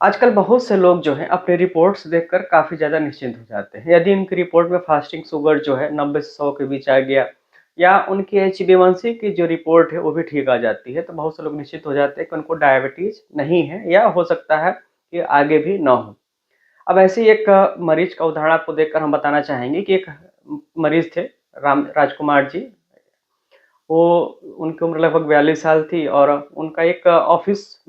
आजकल बहुत से लोग जो हैं अपनी रिपोर्ट्स देखकर काफ़ी ज़्यादा निश्चिंत हो जाते हैं। यदि उनकी रिपोर्ट में फास्टिंग शुगर जो है 90 से 100 के बीच आ गया या उनकी HbA1c की जो रिपोर्ट है वो भी ठीक आ जाती है, तो बहुत से लोग निश्चित हो जाते हैं कि उनको डायबिटीज़ नहीं है या हो सकता है कि आगे भी ना हो। अब ऐसे ही एक मरीज का उदाहरण आपको देखकर हम बताना चाहेंगे कि एक मरीज थे राम राजकुमार जी। वो उनकी उम्र लगभग 42 साल थी और उनका एक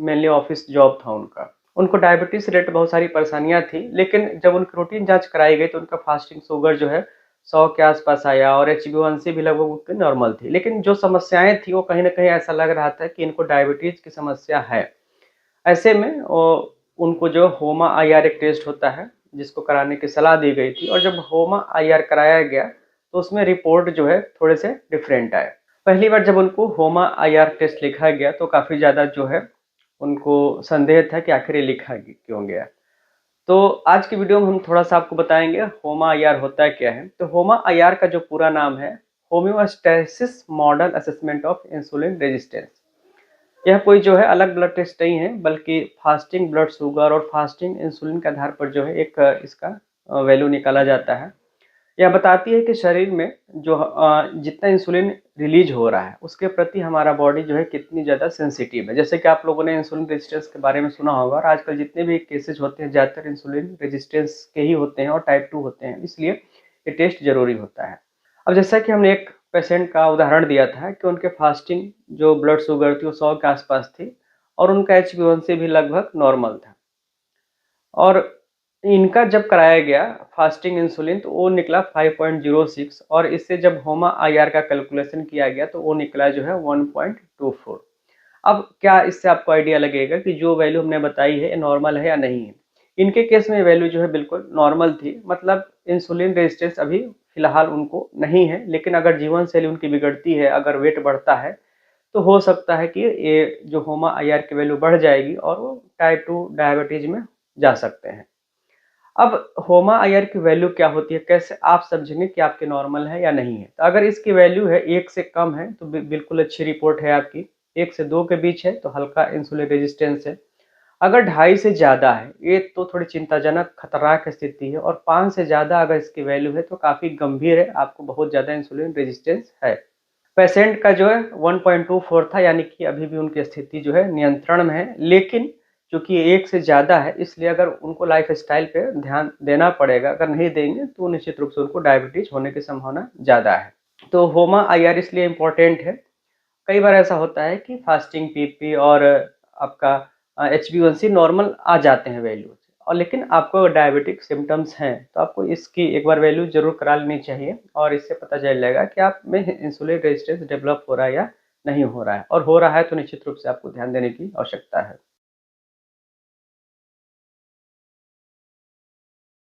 मेनली ऑफिस जॉब था उनका। उनको डायबिटीज से रिलेटेड बहुत सारी परेशानियां थी, लेकिन जब उनकी रूटीन जांच कराई गई तो उनका फास्टिंग शुगर जो है 100 के आसपास आया और HbA1c भी लगभग उनकी नॉर्मल थी। लेकिन जो समस्याएं थी वो कहीं ना कहीं ऐसा लग रहा था कि इनको डायबिटीज की समस्या है। ऐसे में उनको जो होमा IR एक टेस्ट होता है जिसको कराने की सलाह दी गई थी, और जब होमा IR कराया गया तो उसमें रिपोर्ट जो है थोड़े से डिफरेंट आए। पहली बार जब उनको होमा IR टेस्ट लिखा गया तो काफ़ी ज़्यादा जो है उनको संदेह था कि आखिर ये लिखा क्यों गया। तो आज की वीडियो में हम थोड़ा सा आपको बताएंगे होमा IR होता है क्या है। तो होमा IR का जो पूरा नाम है homeostasis model assessment of insulin resistance. यह कोई जो है अलग ब्लड टेस्ट नहीं है, बल्कि फास्टिंग ब्लड शुगर और फास्टिंग इंसुलिन के आधार पर जो है एक इसका वैल्यू निकाला जाता है। यह बताती है कि शरीर में जो जितना इंसुलिन रिलीज हो रहा है उसके प्रति हमारा बॉडी जो है कितनी ज़्यादा सेंसिटिव है। जैसे कि आप लोगों ने इंसुलिन रेजिस्टेंस के बारे में सुना होगा, और आजकल जितने भी केसेज होते हैं ज़्यादातर इंसुलिन रेजिस्टेंस के ही होते हैं और टाइप 2 होते हैं, इसलिए ये टेस्ट जरूरी होता है। अब जैसा कि हमने एक पेशेंट का उदाहरण दिया था कि उनके फास्टिंग जो ब्लड शुगर थी वो 100 के आसपास थी और उनका HbA1c भी लगभग नॉर्मल था, और इनका जब कराया गया फास्टिंग इंसुलिन तो वो निकला 5.06, और इससे जब होमा IR का कैलकुलेशन किया गया तो वो निकला जो है 1.24। अब क्या इससे आपको आइडिया लगेगा कि जो वैल्यू हमने बताई है नॉर्मल है या नहीं है। इनके केस में वैल्यू जो है बिल्कुल नॉर्मल थी, मतलब इंसुलिन रेजिस्टेंस अभी फिलहाल उनको नहीं है, लेकिन अगर जीवन शैली उनकी बिगड़ती है, अगर वेट बढ़ता है, तो हो सकता है कि ये जो होमा IR की वैल्यू बढ़ जाएगी और वो टाइप 2 डायबिटीज में जा सकते हैं। अब होमा IR की वैल्यू क्या होती है, कैसे आप समझेंगे कि आपके नॉर्मल है या नहीं है। तो अगर इसकी वैल्यू है 1 से कम है तो बिल्कुल अच्छी रिपोर्ट है आपकी। 1 से 2 के बीच है तो हल्का इंसुलिन रेजिस्टेंस है। अगर 2.5 से ज़्यादा है ये तो थोड़ी चिंताजनक खतरनाक स्थिति है, और 5 से ज़्यादा अगर इसकी वैल्यू है तो काफ़ी गंभीर है, आपको बहुत ज़्यादा इंसुलिन रेजिस्टेंस है। पेशेंट का जो है 1.24 था, यानी कि अभी भी उनकी स्थिति जो है नियंत्रण में है, लेकिन चूंकि 1 से ज़्यादा है इसलिए अगर उनको लाइफ स्टाइल पे ध्यान देना पड़ेगा। अगर नहीं देंगे तो निश्चित रूप से उनको डायबिटीज होने की संभावना ज़्यादा है। तो होमा IR इसलिए इम्पोर्टेंट है। कई बार ऐसा होता है कि फास्टिंग PP और आपका HbA1c नॉर्मल आ जाते हैं वैल्यू, और लेकिन आपको डायबिटिक सिम्टम्स हैं तो आपको इसकी एक बार वैल्यू जरूर करा लेनी चाहिए, और इससे पता चल जाएगा कि आप में इंसुलिन रेजिस्टेंस डेवलप हो रहा है या नहीं हो रहा है। और हो रहा है तो निश्चित रूप से आपको ध्यान देने की आवश्यकता है।